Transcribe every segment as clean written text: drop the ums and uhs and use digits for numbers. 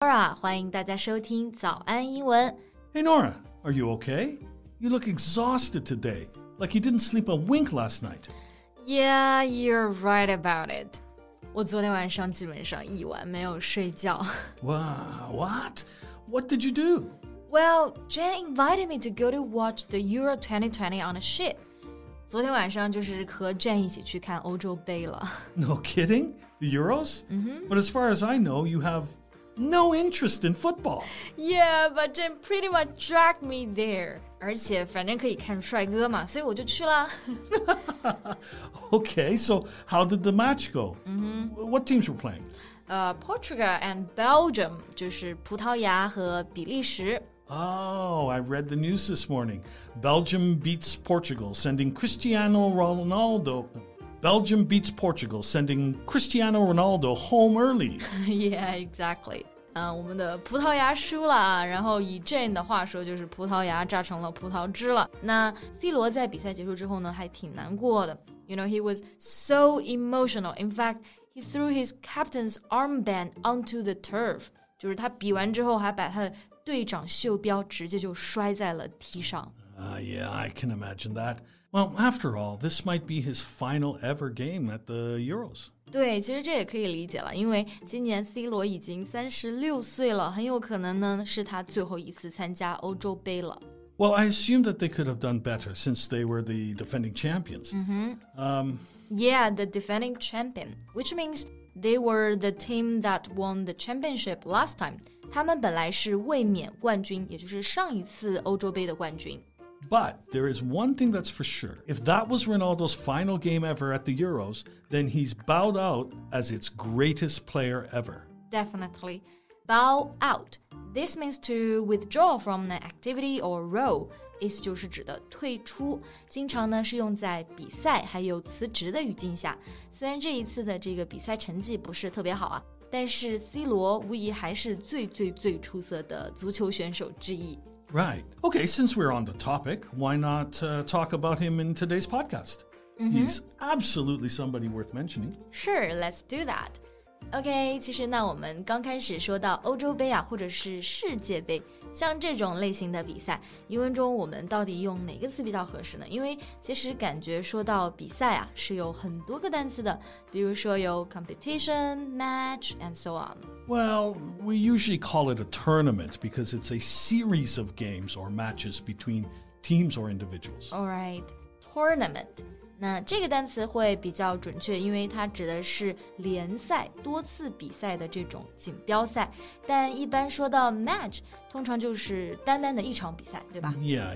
Norah， 欢迎大家收听早安英文。Hey Norah, are you okay? You look exhausted today, like you didn't sleep a wink last night. Yeah, you're right about it. 我昨天晚上基本上一晚没有睡觉。Wow, what? What did you do? Well, Jan invited me to go to watch the Euro 2020 on a ship. 昨天晚上就是和 Jan 一起去看欧洲杯了。No kidding? The Euros? But as far as I know, you have no interest in football. Yeah, but Jan pretty much dragged me there. 而且反正可以看帅哥嘛，所以我就去了。Okay, so how did the match go? What teams were playing? Portugal and Belgium 就是葡萄牙和比利时。Oh, I read the news this morning. Belgium beats Portugal, sending Cristiano Ronaldo. Belgium beats Portugal, sending Cristiano Ronaldo home early. Yeah, exactly. 我们的葡萄牙输了，然后以 Jane 的话说就是葡萄牙榨成了葡萄汁了。那 C 罗在比赛结束之后呢，还挺难过的。You know, he was so emotional. In fact, he threw his captain's armband onto the turf. 就是他比完之后还把他的队长袖标直接就摔在了堤上。Yeah, I can imagine that. Well, after all, this might be his final ever game at the Euros. 对，其实这也可以理解了，因为今年 C 罗已經36歲了，很有可能呢是他最後一次參加歐洲杯了。Well, I assumed that they could have done better since they were the defending champions. Yeah, the defending champion, which means they were the team that won the championship last time. 他们本来是卫冕冠军，也就是上一次欧洲杯的冠军。But there is one thing that's for sure. If that was Ronaldo's final game ever at the Euros, then he's bowed out as its greatest player ever. Definitely. Bow out. This means to withdraw from an activity or role. 意思就是指的退出，经常呢是用在比赛还有辞职的语境下。虽然这一次的这个比赛成绩不是特别好啊，但是 C 罗无疑还是最出色的足球选手之一。Right. Okay, since we're on the topic, why not talk about him in today's podcast? He's absolutely somebody worth mentioning. Sure, let's do that. OK, 其实呢我们刚开始说到欧洲杯啊，或者是世界杯，像这种类型的比赛，英文中我们到底用哪个词比较合适呢？因为其实感觉说到比赛啊，是有很多个单词的，比如说有 competition, match, and so on. Well, we usually call it a tournament because it's a series of games or matches between teams or individuals. All right, tournament. 那这个单词会比较准确，因为它指的是联赛多次比赛的这种锦标赛，但一般说到 match 通常就是单单的一场比赛，对吧？ Yeah.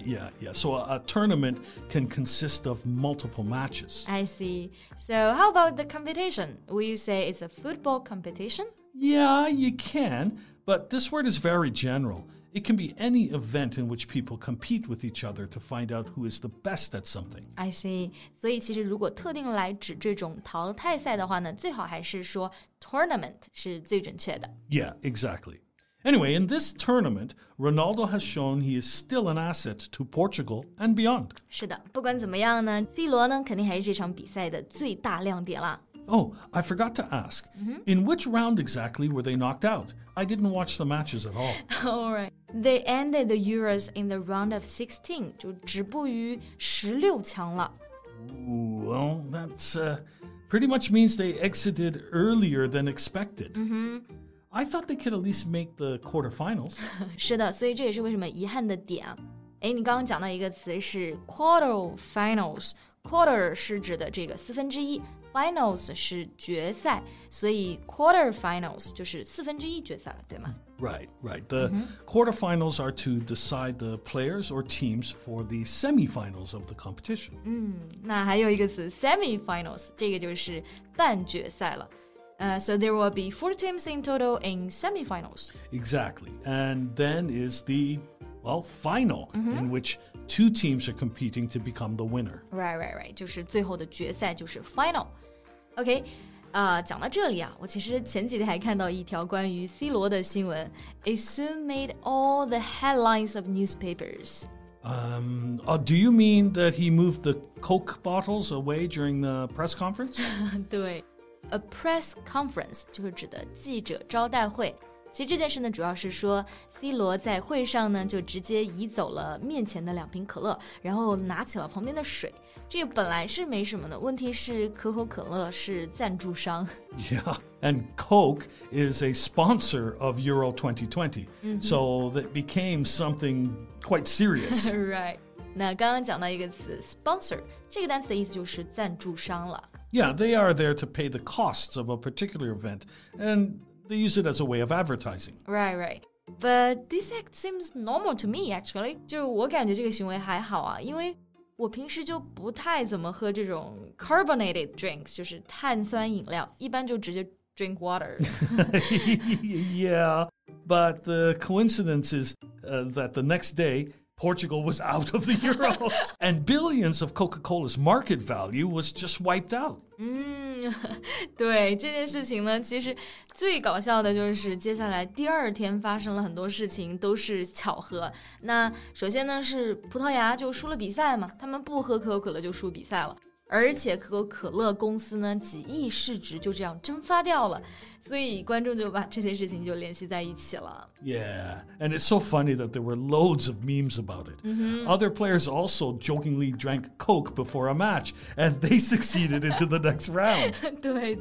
So a tournament can consist of multiple matches. I see. So how about the competition? Will you say it's a football competition? Yeah, you can, but this word is very general. It can be any event in which people compete with each other to find out who is the best at something. I see. 所以其实如果特定来指这种淘汰赛的话呢，最好还是说 tournament 是最准确的。Yeah, exactly. Anyway, in this tournament, Ronaldo has shown he is still an asset to Portugal and beyond. 是的，不管怎么样呢 C 罗呢肯定还是这场比赛的最大亮点啦。Oh, I forgot to ask. In which round exactly were they knocked out? I didn't watch the matches at all. All right. They ended the Euros in the round of 16, 就止步于16强了。 Ooh, well, that's pretty much means they exited earlier than expected. I thought they could at least make the quarterfinals. 是的，所以这也是为什么遗憾的点啊。诶，你刚刚讲到一个词是 quarterfinals。Quarter 是指的这个1/4 ，finals 是决赛，所以 quarterfinals 就是1/4决赛了，对吗？ Right. The quarterfinals are to decide the players or teams for the semifinals of the competition. 那还有一个词 semifinals， 这个就是半决赛了。So there will be 4 teams in total in semifinals. Exactly. And then is the, final, in which 2 teams are competing to become the winner. Right. 就是最后的决赛，就是 final. OK. 讲到这里啊，我其实前几天还看到一条关于 C 罗的新闻 It soon made all the headlines of newspapers. Do you mean that he moved the Coke bottles away during the press conference? 对，A press conference 就是指的记者招待会。其实这件事呢，主要是说 C 罗在会上呢就直接移走了面前的2瓶可乐，然后拿起了旁边的水。这个本来是没什么的，问题是可口可乐是赞助商。Yeah, and Coke is a sponsor of Euro 2020, so that became something quite serious. Right. 那刚刚讲到一个词 sponsor， 这个单词的意思就是赞助商了。Yeah, they are there to pay the costs of a particular event, and they use it as a way of advertising. Right. But this act seems normal to me, actually. 就我感觉这个行为还好啊，因为我平时就不太怎么喝这种 carbonated drinks， 就是碳酸饮料，一般就直接 drink water. Yeah, but the coincidence is that the next day, Portugal was out of the Euros, and billions of Coca-Cola's market value was just wiped out. 对，这件事情呢，其实最搞笑的就是接下来第2天发生了很多事情，都是巧合。那首先呢是葡萄牙就输了比赛嘛，他们不喝可口可乐就输比赛了。而且可口可乐公司呢几亿市值就这样蒸发掉了，所以观众就把这些事情就联系在一起了。Yeah, and it's so funny that there were loads of memes about it. Other players also jokingly drank Coke before a match, and they succeeded into the next round. 对，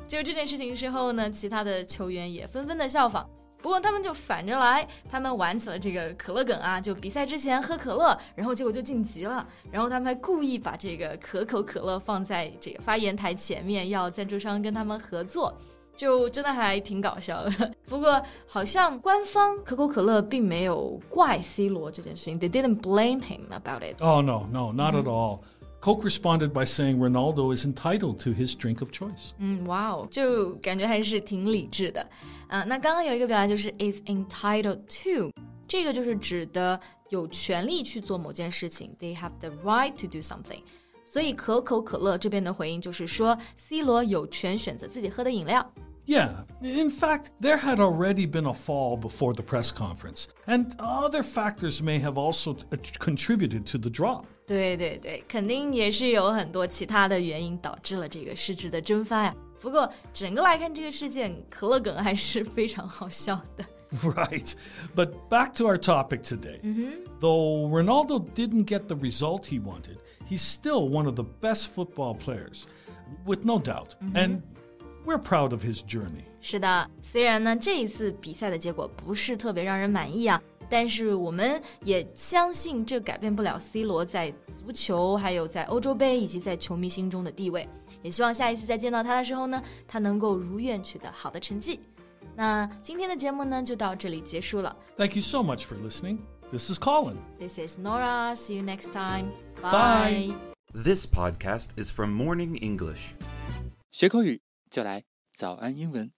就这件事情之后呢，其他的球员也纷纷的效仿。不过他们就反着来，他们玩起了这个可乐梗啊，就比赛之前喝可乐，然后结果就晋级了，然后他们还故意把这个可口可乐放在这个发言台前面，要赞助商跟他们合作，就真的还挺搞笑的。不过好像官方可口可乐并没有怪 C 罗这件事情 ，They didn't blame him about it. Oh no, not at all. Coke responded by saying Ronaldo is entitled to his drink of choice. 哇哦，就感觉还是挺理智的。那刚刚有一个表达就是 is entitled to， 这个就是指的有权利去做某件事情 ，they have the right to do something。所以可口可乐这边的回应就是说 ，C 罗有权选择自己喝的饮料。Yeah, in fact, there had already been a fall before the press conference, and other factors may have also contributed to the drop. 对，肯定也是有很多其他的原因导致了这个市值的蒸发呀。不过整个来看这个事件，可乐梗还是非常好笑的。Right, but back to our topic today. Though Ronaldo didn't get the result he wanted, he's still one of the best football players, with no doubt. And we're proud of his journey. 是的，虽然呢这一次比赛的结果不是特别让人满意啊，但是我们也相信这改变不了 C 罗在足球还有在欧洲杯以及在球迷心中的地位，也希望下一次再见到他的时候呢，他能够如愿取得好的成绩。那今天的节目呢就到这里结束了。 Thank you so much for listening. This is Colin. This is Norah. See you next time. Bye. This podcast is from Morning English. 学口语就来早安英文。